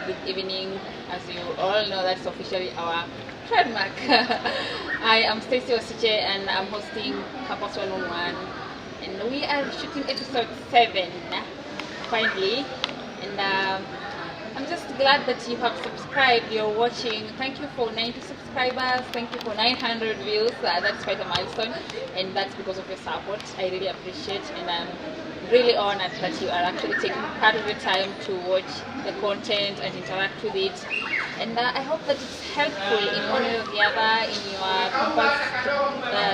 good evening. As you all know, that's officially our trademark. I am Stacy Wasiche and I'm hosting Campus 101, and we are shooting episode 7 finally. And I'm just glad that you have subscribed, you're watching. Thank you for 90 subscribers, thank you for 900 views. That's quite a milestone, and that's because of your support. I really appreciate, and I'm really honored that you are actually taking part of your time to watch the content and interact with it. And I hope that it's helpful in one way or the other in your campus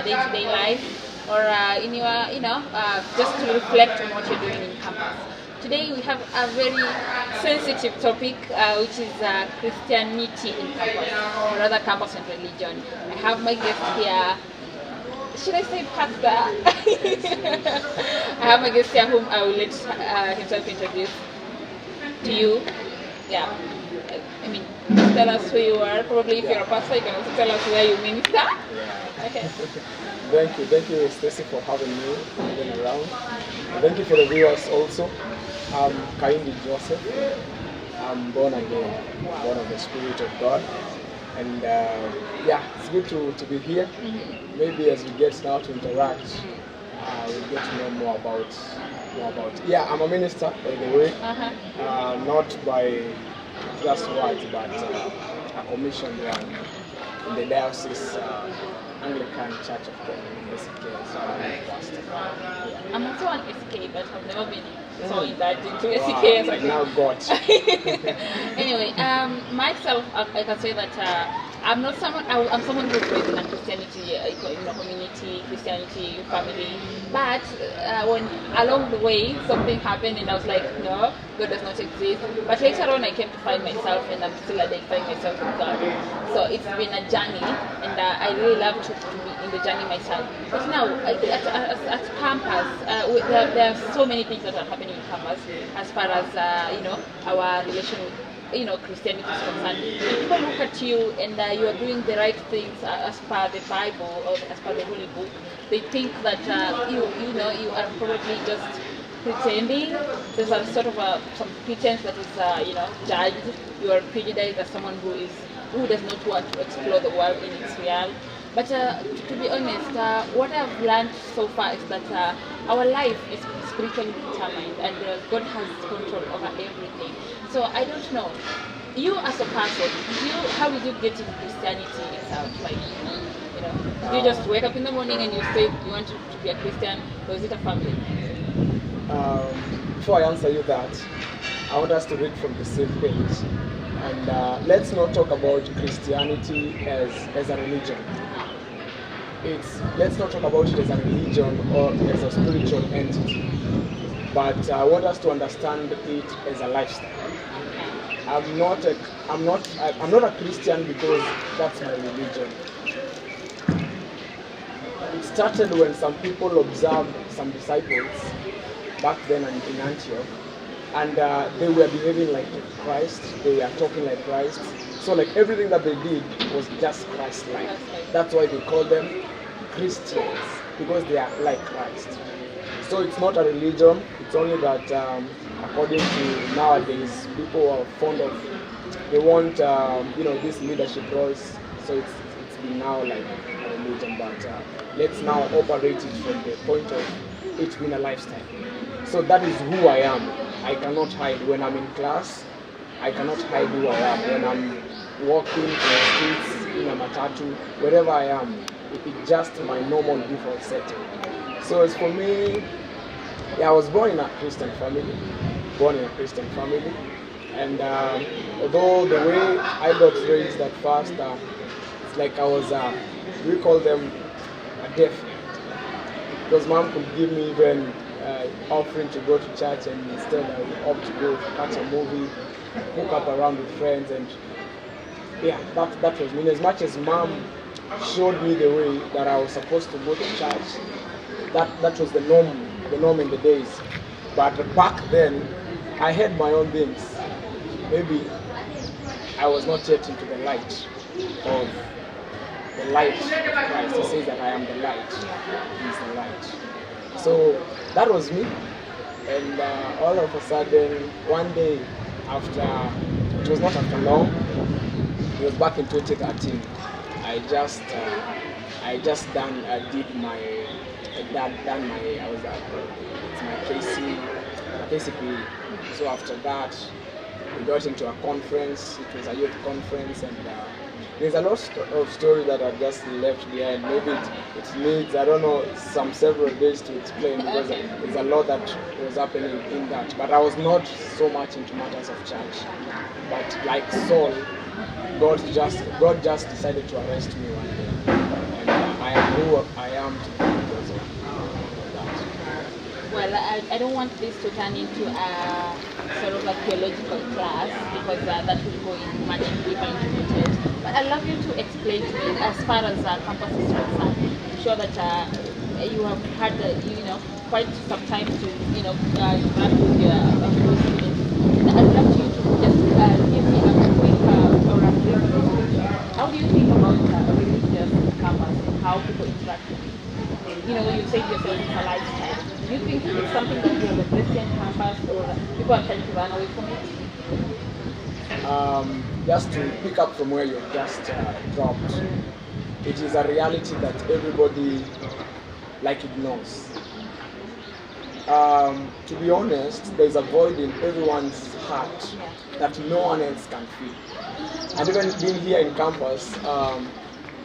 day-to-day life, or in your, just to reflect on what you're doing in campus. Today we have a very sensitive topic, which is Christianity in campus, or rather campus and religion. I have my guest here. Should I say pastor? I have my guest here whom I will let himself introduce to you. Yeah. I mean, tell us who you are. Probably if you're a pastor, you can also tell us where you minister. Yeah. Okay. Thank you, Stacy, for having me being around. Thank you for the viewers also. I'm Kaindi Joseph. I'm born again, born of the Spirit of God. And it's good to be here. Mm-hmm. Maybe as we get now to interact, we'll get to know more about. Yeah, I'm a minister, by the way. Not by just words, but a commissioned one in the diocese Anglican Church of Kenya, SK. So I'm a pastor. Yeah. I'm also an SK, but I've never been so indulged into SK. Wow, now got. Anyway, myself, I can say that I'm not someone. I'm someone who's raised in a Christianity, in a community, Christianity family. But when along the way something happened, and I was like, no, God does not exist. But later on, I came to find myself, and I'm still identifying myself with God. So it's been a journey, and I really love to be in the journey myself. But now, at campus, there are so many things that are happening in campus as far as our relation with Christianity is concerned. If people look at you and you are doing the right things as per the Bible or as per the Holy Book, they think that you are probably just pretending. There's a sort of some pretense that is judged. You are prejudiced as someone who does not want to explore the world in its real. But to be honest, what I've learned so far is that our life is spiritually determined, and God has control over everything. So I don't know, you as a person, how did you get into Christianity itself? Like, did you just wake up in the morning and you say you want to be a Christian, or is it a family? Before I answer you that, I want us to read from the same page. And let's not talk about Christianity as a religion. Let's not talk about it as a religion or as a spiritual entity. But I want us to understand it as a lifestyle. I'm not a Christian because that's my religion. It started when some people observed some disciples back then in Antioch, and they were behaving like Christ, they were talking like Christ. So like everything that they did was just Christ-like. That's why they call them Christians, because they are like Christ. So it's not a religion, it's only that according to nowadays, people are fond of, they want these leadership roles, so it's been now like a religion, but let's now operate it from the point of it being a lifestyle. So that is who I am. I cannot hide. When I'm in class, I cannot hide who I am. When I'm walking in the streets, in a matatu, wherever I am, it's just my normal default setting. So as for me, I was born in a Christian family, and although the way I got raised at first, it's like I was, we call them a deaf, because mom could give me even offering to go to church, and instead I would opt to go catch a movie, hook up around with friends, and that was me. As much as mom showed me the way that I was supposed to go to church, that was the norm in the days. But back then, I had my own things. Maybe I was not yet into the light of Christ. He says that I am the light. He's the light. So that was me. And all of a sudden, one day, after it was not after long. It was back in 2013. I just done did my done my I was it's my KCP. So after that, we got into a conference. It was a youth conference, and there's a lot of story that I've just left behind. Maybe it needs, I don't know, several days to explain, because there's a lot that was happening in that. But I was not so much into matters of church. But like Saul, God just decided to arrest me one day, and I am who I am today because of that. Well, I don't want this to turn into a sort of like theological class, because that will go in much deeper into details. But I'd love you to explain to me, as far as campus is concerned. I'm sure that you have had quite some time to interact with your fellow students. I'd love you to just give me a quick or a brief description. How do you think about a religious campus and how people interact with it? You say yourself it's a lifestyle. Do you think it's something that you have a Christian campus, or people are trying to run away from it? Just to pick up from where you just dropped, it is a reality that everybody ignores. To be honest, there's a void in everyone's heart that no one else can fill. And even being here in campus,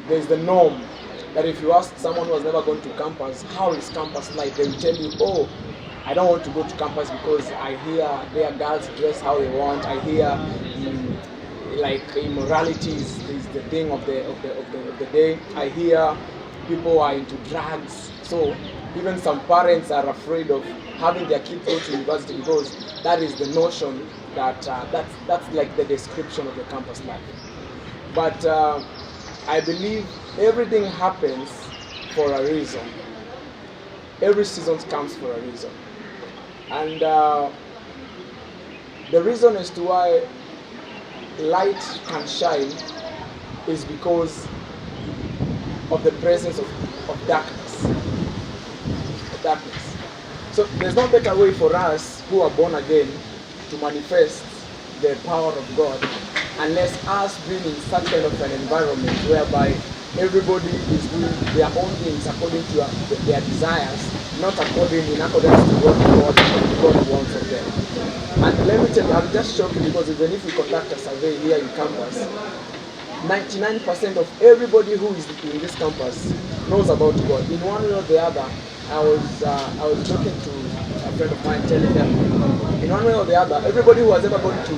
there's the norm that if you ask someone who has never gone to campus, how is campus like, they will tell you, oh, I don't want to go to campus because I hear their girls dress how they want. I hear immorality is the thing of the day. I hear people are into drugs. So even some parents are afraid of having their kids go to university, because that is the notion that that's like the description of the campus life. But I believe everything happens for a reason. Every season comes for a reason. And the reason as to why light can shine is because of the presence of darkness. So there's no better way for us who are born again to manifest the power of God, unless us being in such kind of an environment whereby everybody is doing their own things according to their desires, not in accordance to what God wants of them. And let me tell you, I'm just shocked, because even if we conduct a survey here in campus, 99% of everybody who is in this campus knows about God. In one way or the other, I was talking to a friend of mine, telling them, in one way or the other, everybody who has ever gone to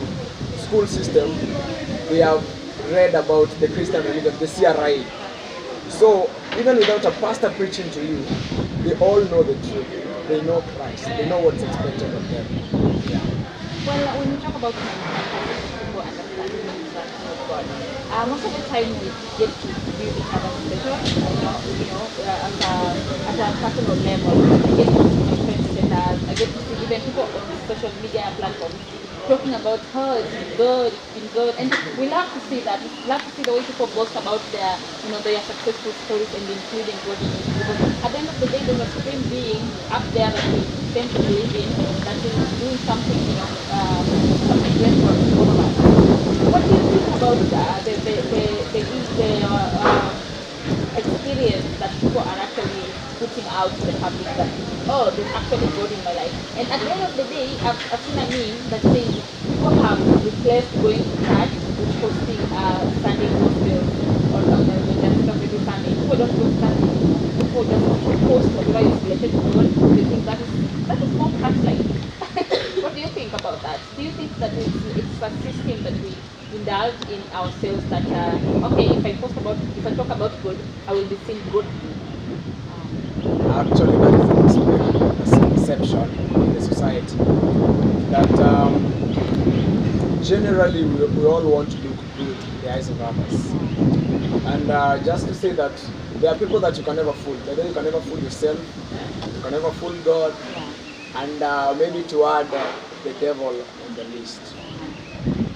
school system, they have read about the Christian religion, the CRI. So even without a pastor preaching to you, they all know the truth. They know Christ. They know what's expected of them. Yeah. Well, when we talk about people understanding God, most of the time we get to view each other's pleasure, at a personal level. I get to see my friends' status. I get to see even people on social media platforms talking about how it's been good, and we love to see that. We love to see the way people boast about their successful stories and including God in it. Because at the end of the day, there's a supreme being up there that we tend to believe in, that is doing something, something great for all of us. What do you think about the experience that people are actually putting out to the public, that, oh, there's actually God in my life? And at the end of the day, I've seen a meme that says people have replaced going to church with hosting Sunday gospel or just every Sunday. People don't go to Sunday. People just post whatever is related to God. They think that is more Christ-like. What do you think about that? Do you think that it's a system that we indulge in ourselves, that okay, if I talk about God, I will be seen good? Actually, that is a misconception in the society. That generally we all want to look good in the eyes of others. And just to say that there are people that you can never fool. That you can never fool yourself, you can never fool God, and maybe to add the devil on the list.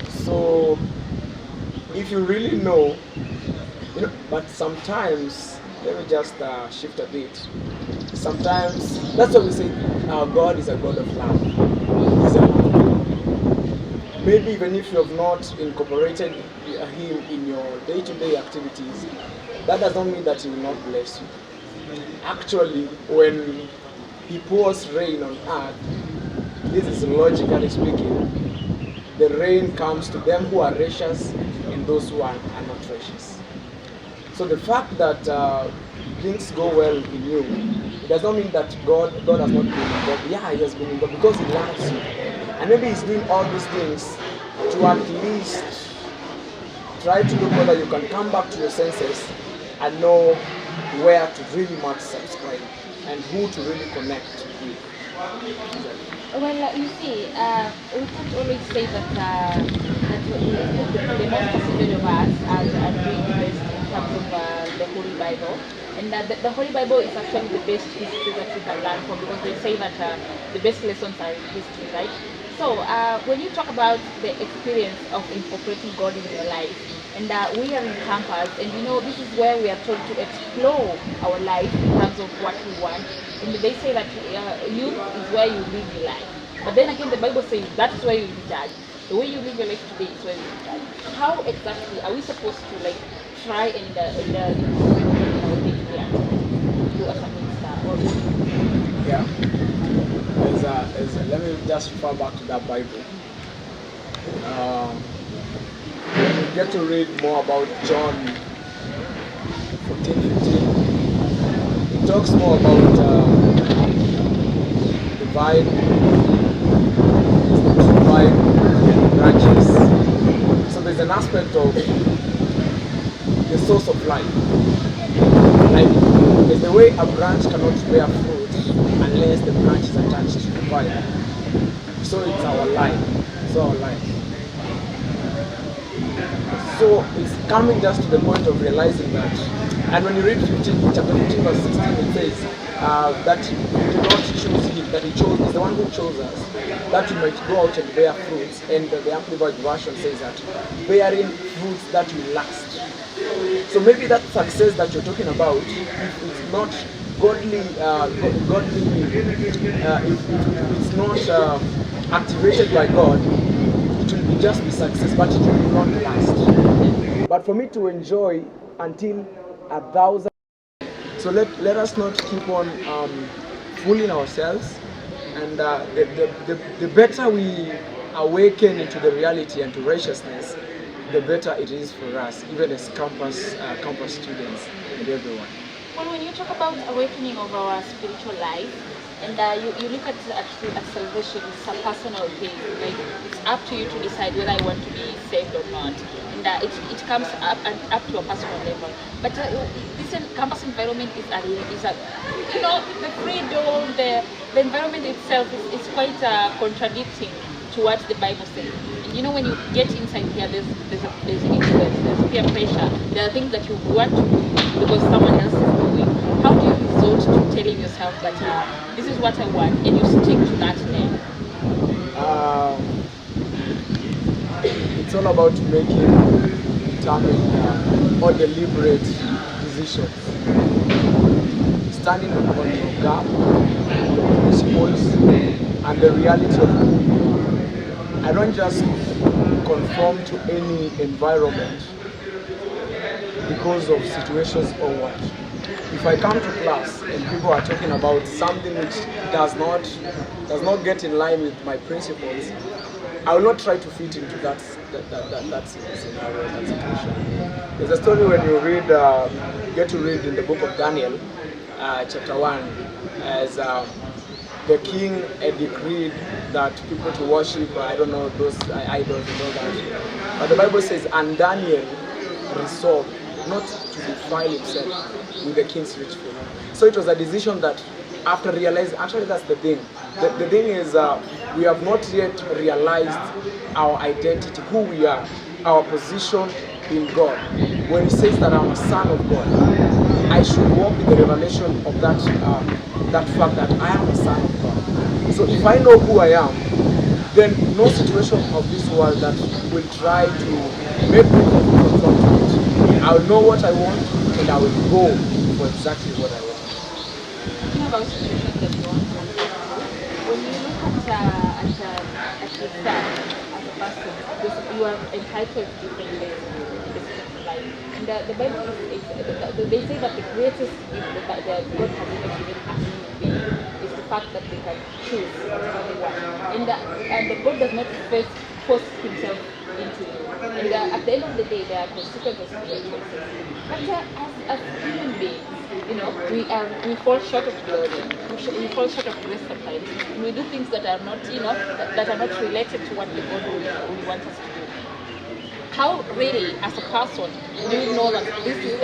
So if you really know, but sometimes, let me just shift a bit. Sometimes, that's what we say, God is a God of love. He's a love. maybe even if you have not incorporated him in your day-to-day activities, that does not mean that he will not bless you. Actually, when he pours rain on earth, this is logically speaking, the rain comes to them who are righteous and those who are not righteous. So the fact that things go well in you, it does not mean that God has not been involved. Yeah, he has been involved because he loves you. And maybe he's doing all these things to at least try to look whether you can come back to your senses and know where to really much subscribe and who to really connect with. Well, you see, we can't always say that the most percentage of us are doing the best in terms of the Holy Bible. And the Holy Bible is actually the best history that you can learn from, because they say that the best lessons are in history, right? So when you talk about the experience of incorporating God in your life, and we are in campus, and this is where we are told to explore our life in terms of what we want. And they say that youth is where you live your life. But then again, the Bible says that is where you will be judged. The way you live your life today is where you will be judged. How exactly are we supposed to try and incorporate God in our day-to-day activities? Do as a minister or Yeah. Let me just refer back to that Bible. When you get to read more about John 14:15, it talks more about the vine, the true vine, and the branches. So there's an aspect of the source of life. Like, there's the way a branch cannot bear fruit unless the branch is attached to the vine. So it's our life. So our life. So it's coming just to the point of realizing that. And when you read chapter 15 verse 16, it says that we do not choose him, that he chose, is the one who chose us, that we might go out and bear fruits. And the Amplified Version says that bearing fruits that will last. So maybe that success that you're talking about, if it's not godly, if it's not activated by God, it will just be success, but it will not last. But for me to enjoy until 1,000, so let us not keep on fooling ourselves. And the better we awaken into the reality and to righteousness, the better it is for us, even as campus students and everyone. Well, when you talk about awakening of our spiritual life, and you look at salvation, it's a personal thing. Like, it's up to you to decide whether I want to be saved or not, and it comes up to a personal level. But this campus environment is the freedom, the environment itself is quite contradicting to what the Bible says. And when you get inside here, there's influence, there's peer pressure. There are things that you want to do because someone else is doing. How do you resort to telling yourself that this is what I want, and you stick to that name? It's all about making determined or deliberate decisions. Standing on your gap, principles, and the reality of who you are. I don't just conform to any environment because of situations or what. If I come to class and people are talking about something which does not get in line with my principles, I will not try to fit into that scenario, that situation. There's a story when you get to read in the book of Daniel, chapter 1, as the king had decreed that people to worship, I don't know, those idols and all that. But the Bible says, and Daniel resolved not to defile himself with the king's rich food. So it was a decision that after realizing, actually that's the thing. The thing is, we have not yet realized our identity, who we are, our position in God. When he says that I'm a son of God, I should walk in the revelation of that fact that I am a son of God. So if I know who I am, then no situation of this world that will try to make me conform to it. I will know what I want and I will go for exactly what I want. Talking about situations that you want to go through, when you look at yourself as a person, because you are entitled to different ways in this life. And the Bible they say that the greatest gift that God has ever given a human being is the fact that they can choose what they want. And God does not force himself into you. And at the end of the day, there are consequences to your choices. But as human beings, we fall short of glory. We fall short of grace sometimes. And we do things that are not, that are not related to what the God would want us to do. How really, as a person, do you know that this is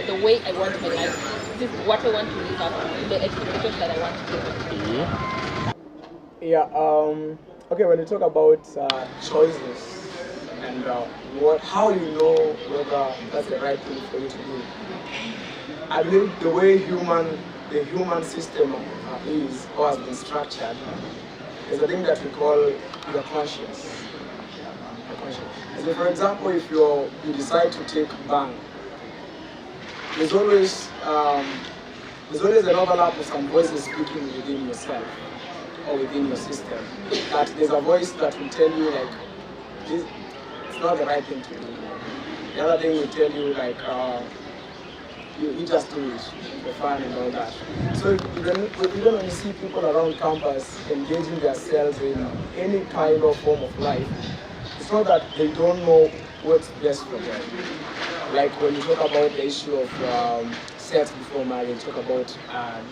the way I want my life? This is what I want to live up to, the expectations that I want to live up to? Yeah. Okay. When you talk about choices and how you know whether that's the right thing for you to do, I believe the way the human system is or has been structured is a thing that we call your conscience. So for example, if you decide to take bang, there's always an overlap of some voices speaking within yourself or within your system. That there's a voice that will tell you like, this, it's not the right thing to do. The other thing will tell you like, you just do it for fun and all that. So even when you see people around campus engaging themselves in any kind of form of life, it's not that they don't know what's best for them. Like when you talk about the issue of sex before marriage, talk about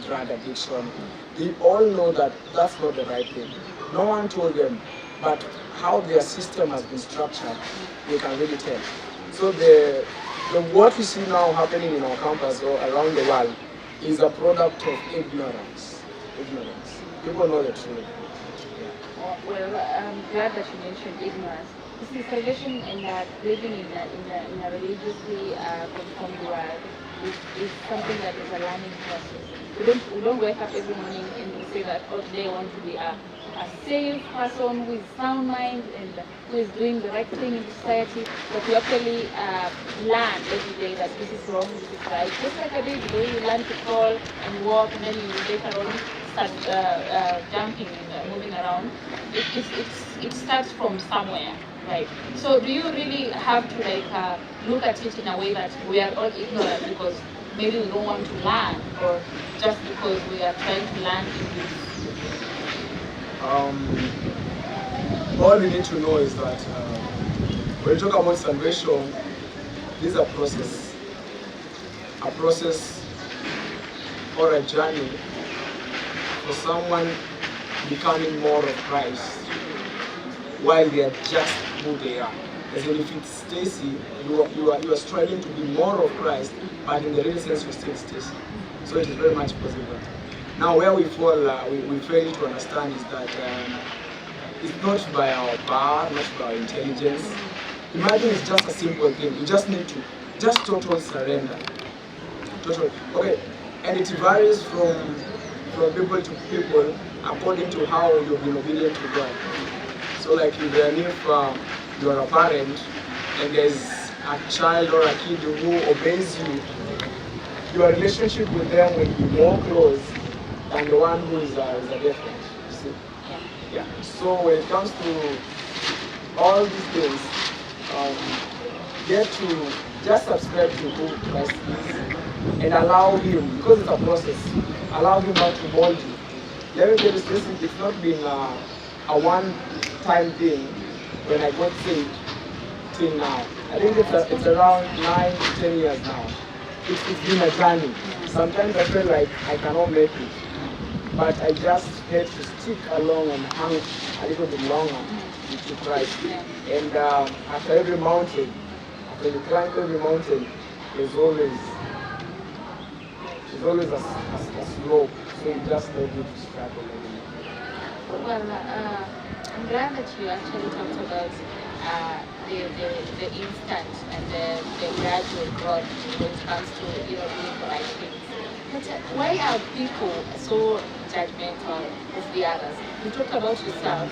drug addiction, they all know that that's not the right thing. No one told them, but how their system has been structured, they can really tell. So what we see now happening in our campus or around the world is a product of ignorance. People know the truth. Well, I'm glad that you mentioned ignorance. This is salvation and that living in a religiously conformed world is something that is a learning process. We don't wake up every morning and we say that, oh, today I want to be a safe person who is sound mind and who is doing the right thing in society, but we actually learn every day that this is wrong, this is right. Just like a baby, the way you learn to crawl and walk and then you later on start jumping and moving around. It starts from somewhere, right? So do you really have to look at it in a way that we are all ignorant because maybe we don't want to learn, or just because we are trying to learn in this? All we need to know is that when you talk about salvation, this is a process or a journey for someone becoming more of Christ while they are just who they are. As in, if it's Stacy, you are striving to be more of Christ, but in the real sense you're still Stacy. So it is very much possible. Now where we fall, we fail to understand is that it's not by our power, not by our intelligence. Imagine it's just a simple thing. You just need to total surrender. Okay, and it varies from people to people according to how you've been obedient to God. So like if you're a parent and there's a child or a kid who obeys you, your relationship with them will be more close than the one who is a different. You see? Yeah. So when it comes to all these things, get to just subscribe to who Christ is and allow Him, because it's a process, allow Him not to mold you. Let me tell you, it's not been a one-time thing when I got saved till now. I think it's around 9 to 10 years now. It's been a journey. Sometimes I feel like I cannot make it, but I just had to stick along and hang a little bit longer to Christ. And after every mountain, after you climb every mountain, there's always a slope, so you just don't need to struggle anymore. Well, I'm glad that you actually talked about the instant and the gradual growth when it comes to doing the right things. But why are people so judgmental of the others? You talked about yourself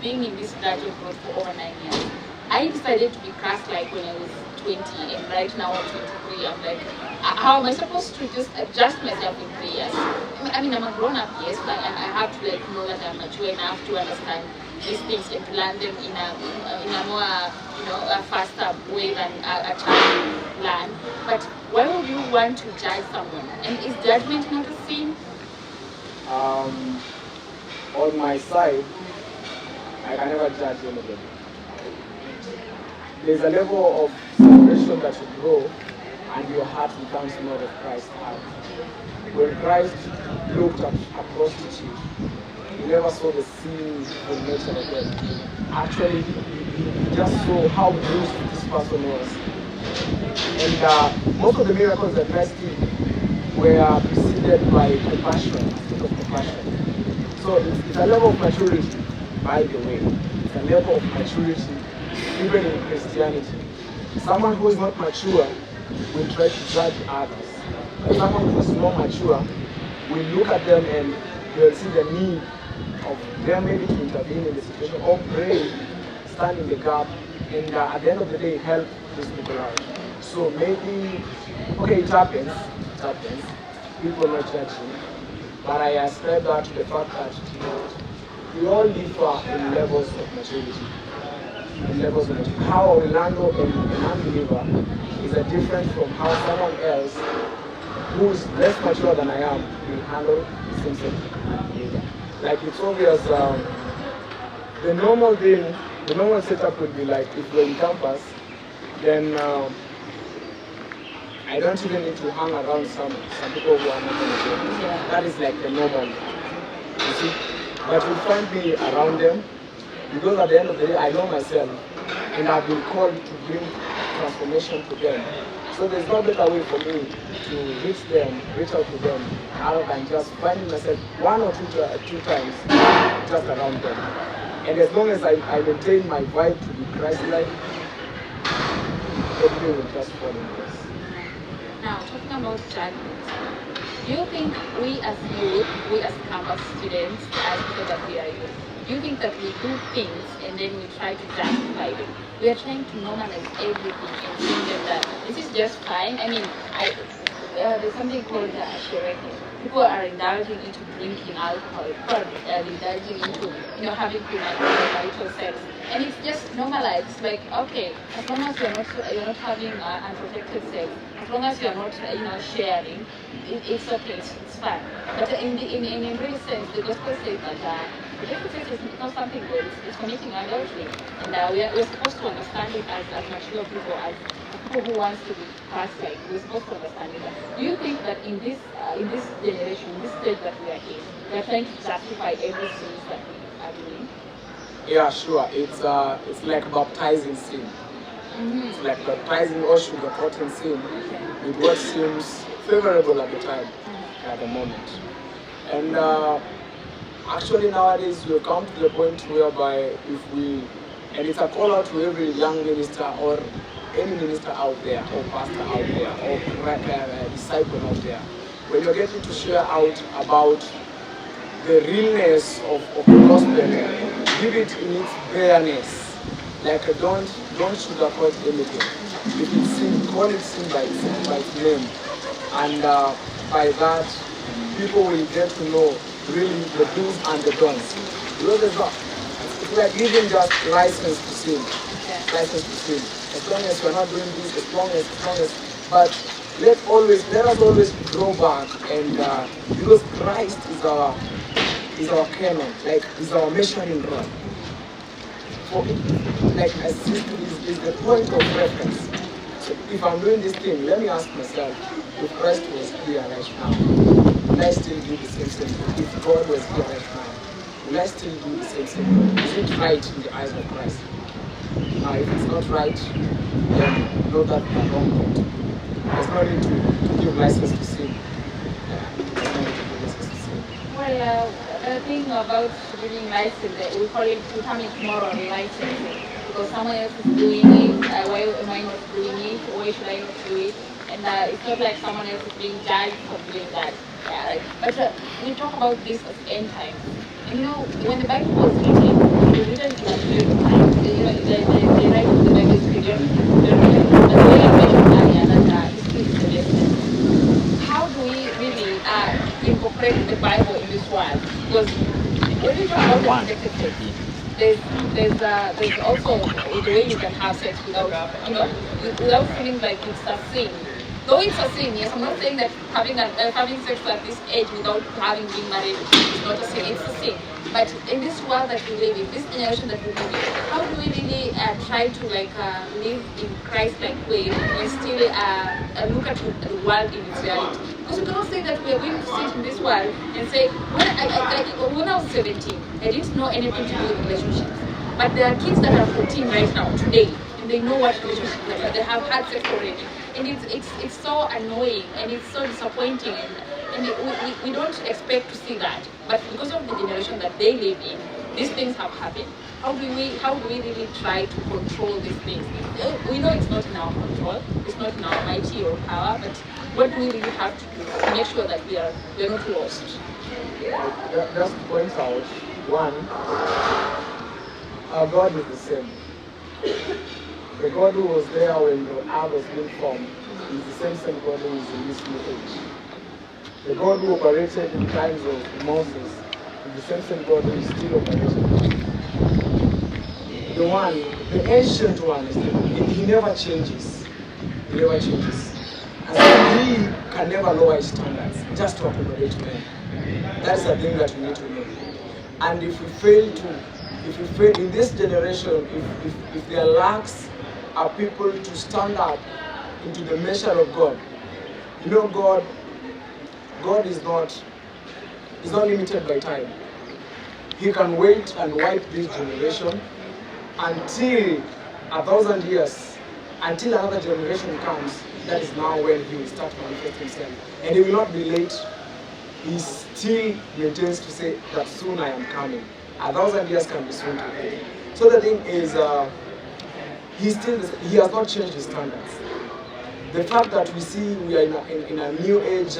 being in this gradual growth for over 9 years. I decided to be Christ-like when I was 20, and right now I'm 23. I'm like, how am I supposed to just adjust myself in 3 years? I mean, I'm a grown-up, yes, but I have to like know that I'm mature enough to understand these things and to learn them in a more, a faster way than a child learn. But why would you want to judge someone? And is judgment not a sin? On my side, I can never judge anybody. There's a level of salvation that you grow, and your heart becomes more of Christ's heart. When Christ looked at a prostitute, he never saw the sinful nature of them. Actually, he just saw how bruised this person was. And most of the miracles that Christ did were preceded by compassion, think of compassion. So it's a level of maturity, by the way. It's a level of maturity, even in Christianity. Someone who is not mature will try to judge others. But someone who is more mature will look at them and they'll see the need of them maybe to intervene in the situation or pray, stand in the gap, and at the end of the day help these people out. So maybe, okay, it happens, people not judging, but I ascribe that to the fact that we all differ in levels of maturity. How Orlando, an unbeliever, is different from how someone else who's less mature than I am will handle the same thing. Like it's obvious, the normal setup would be like if we're in campus, then I don't even need to hang around some people who are not mature. Yeah. That is like the normal, you see. But you find me around them, because at the end of the day, I know myself, and I've been called to bring transformation to them. So there's no better way for me to reach out to them, other than just finding myself one or two times just around them. And as long as I maintain my vibe to be Christ-like, everything will just fall in place. Now, talking about judgment, do you think we as youth, we as campus students, as people that we are youth, do you think that we do things and then we try to justify them? We are trying to normalize everything and think that this is just fine. I mean, there's something called shereke. People are indulging into drinking alcohol, people are indulging into having premarital sex, and it's just normalized. It's like, okay, as long as you're not having unprotected sex, as long as you're not sharing, it's okay, it's fine. But in real sense, the gospel says that protected sex is not something good. It's committing adultery, and we're supposed to understand it as mature people, as people who wants to be Christ-like. We're supposed to understand it. Do you think that in this generation, in this stage that we are in, we are trying to justify every sin that we are doing? Yeah, sure. It's like baptizing sin. Mm-hmm. It's like baptizing or sugarcoating sin with what seems favorable at the time, at the moment. And actually nowadays we've come to the point whereby and it's a call out to every young minister or any minister out there, or pastor out there, or disciple out there, when you're getting to share out about the realness of the gospel, give it in its bareness. Like don't sugarcoat anything. If it's sin, call it sin by its name, and by that people will get to know really the do's and the don'ts. Because it's like giving just license to sin. License to sin. As long as we're not doing this, as long as, but let us always grow back, and because Christ is our canon, like is our measuring rod. Like is the point of reference. So if I'm doing this thing, let me ask myself, if Christ was here right now, will I still do the same thing? If God was here right now, will I still do the same thing? Is it right in the eyes of Christ? Now, if it's not right, then know that we are wrong. There's no need to give license to sin. Well, the thing about giving license, we call it becoming moral licensing. Because someone else is doing it, why am I not doing it? Why should I not do it? And it's not like someone else is being judged for doing that. Yeah, right? But we talk about this as end times. And when the Bible was written, it was written in a period of time. They write there's also the way you can have sex without without feeling like it's a sin. Though it's a sin, yes, I'm not saying that having sex at this age without having been married is not a sin. It's a sin. But in this world that we live in, this generation that we live in, how do we really try to live in Christ-like way and still look at the world in its reality? Because we cannot say that we are going to sit in this world and say, when I was 17, I didn't know anything to do with relationships. But there are kids that are 14 right now, today, and they know what relationships are. They have had sex already. And it's so annoying and it's so disappointing, and we don't expect to see that. But because of the generation that they live in, these things have happened. How do we really try to control these things? We know it's not in our control, it's not in our mighty or power, but what do we really have to do to make sure that we are not lost? Just to point out, one, our God is the same. The God who was there when the earth was being formed is the same God who is in this new age. The God who operated in times of Moses is the same God who is still operating. The ancient one, he never changes. He never changes. And so he can never lower his standards just to accommodate men. That's the thing that we need to know. And if we fail in this generation, if there lacks are people to stand up into the measure of God. God is not limited by time. He can wait and wipe this generation until 1,000 years, until another generation comes. That is now when he will start manifesting himself. And he will not be late. He still maintains to say that soon I am coming. 1,000 years can be soon today. So the thing is, he has not changed his standards. The fact that we see we are in a new age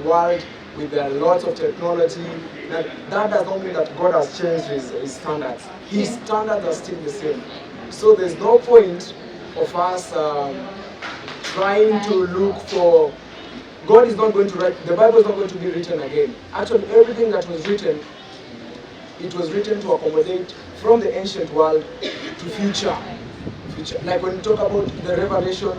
world with lots of technology, that does not mean that God has changed his standards. His standards are still the same. So there's no point of us trying to look for, God is not going to write, the Bible is not going to be written again. Actually, everything that was written, it was written to accommodate from the ancient world to future. Like when we talk about the Revelation,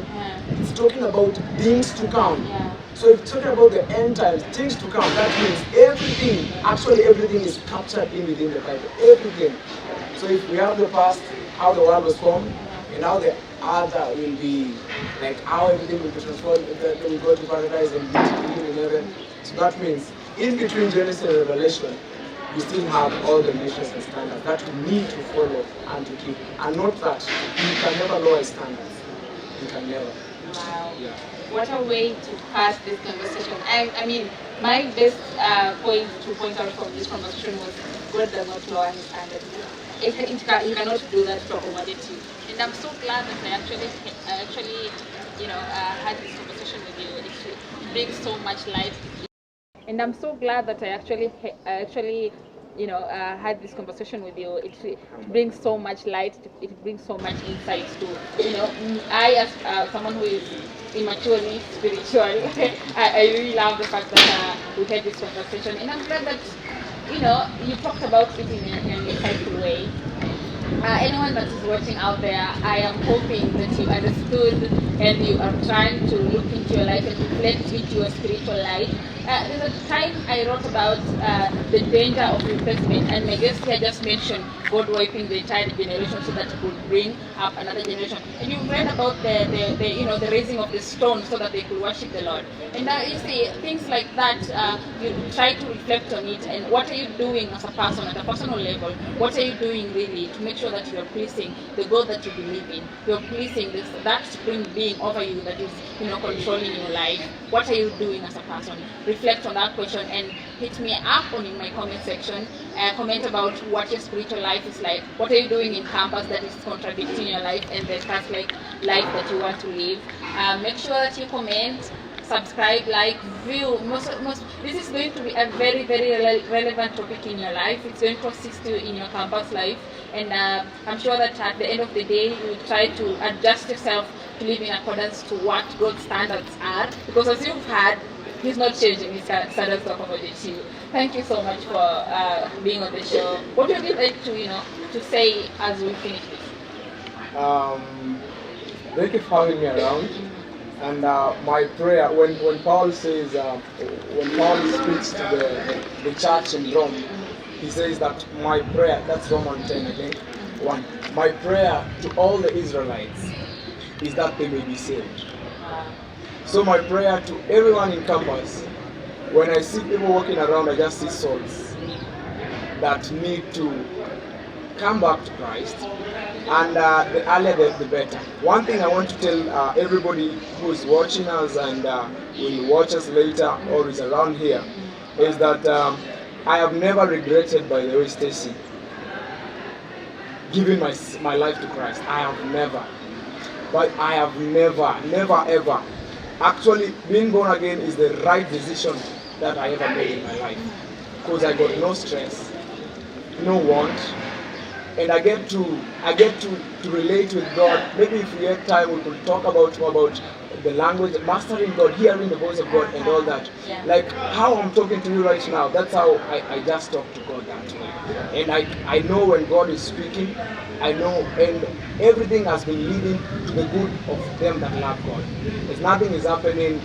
it's talking about things to come. So if it's talking about the end times, things to come, that means everything is captured within the Bible. Everything. So if we have the past, how the world was formed, and how the other will be, like how everything will be transformed, then we go to paradise and live in heaven. So that means in between Genesis and Revelation, we still have all the measures and standards that we need to follow and to keep. And not that you can never lower standards. You can never. Wow. Yeah. What a way to pass this conversation. I mean, my best point to point out from this conversation was God does not lower his standards. He cannot do that to accommodate you. And I'm so glad that I actually had this conversation with you. It brings so much light. And I'm so glad that I actually had this conversation with you. It brings so much light. It brings so much insight to, I as someone who is immaturely spiritual, I really love the fact that we had this conversation. And I'm glad that, you talked about it in an insightful way. Anyone that is watching out there, I am hoping that you understood and you are trying to look into your life and reflect into your spiritual life. There's a time I wrote about the danger of replacement, and my guest here just mentioned God wiping the entire generation so that it would bring up another generation. And you read about the raising of the stone so that they could worship the Lord. And you see things like that. You try to reflect on it, and what are you doing as a person at a personal level? What are you doing really to make sure that you are pleasing the God that you believe in? You're pleasing that supreme being over you that is controlling your life. What are you doing as a person? Reflect on that question and hit me up in my comment section. Comment about what your spiritual life is like. What are you doing in campus that is contradicting your life and the Catholic life that you want to live? Make sure that you comment, subscribe, like, view. This is going to be a very, very relevant topic in your life. It's going to assist you in your campus life, and I'm sure that at the end of the day you will try to adjust yourself to live in accordance to what God's standards are, because as you've heard, He's not changing his standards to accommodate you. Thank you so much for being on the show. What would you like to to say as we finish this? Thank you for having me around. And my prayer, when Paul says, when Paul speaks to the church in Rome, he says that my prayer, that's Romans 10 again, 1. My prayer to all the Israelites is that they may be saved. So my prayer to everyone in campus, when I see people walking around, I just see souls that need to come back to Christ, and the earlier the better. One thing I want to tell everybody who is watching us and will watch us later or is around here is that I have never regretted, by the way, Stacy, giving my life to Christ. I have never. But I have never ever. Actually, being born again is the right decision that I ever made in my life. Because I got no stress, no want, and I get to relate with God. Maybe if we had time, we could talk about more about the language, mastering God, hearing the voice of God, and all that. Yeah. Like how I'm talking to you right now, that's how I just talk to God that way. And I know when God is speaking, I know, and everything has been leading to the good of them that love God. There's nothing is happening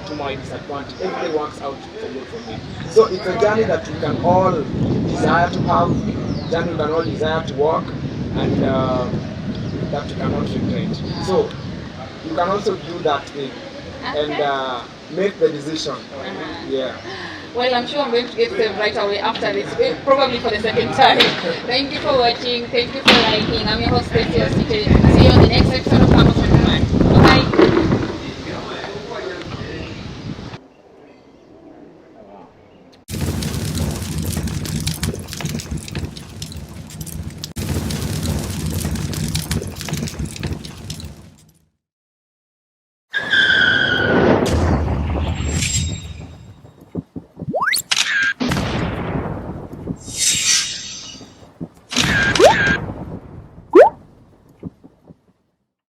to my disadvantage. Everything works out for good for me. So it's a journey that we can all desire to have, a journey we can all desire to walk, and that we cannot regret. So you can also do that thing and make the decision. Yeah. Well, I'm sure I'm going to get saved right away after this, probably for the second time. Thank you for watching. Thank you for liking. I'm your host, Stacy Wasiche. See you on the next episode of Campus on Demand.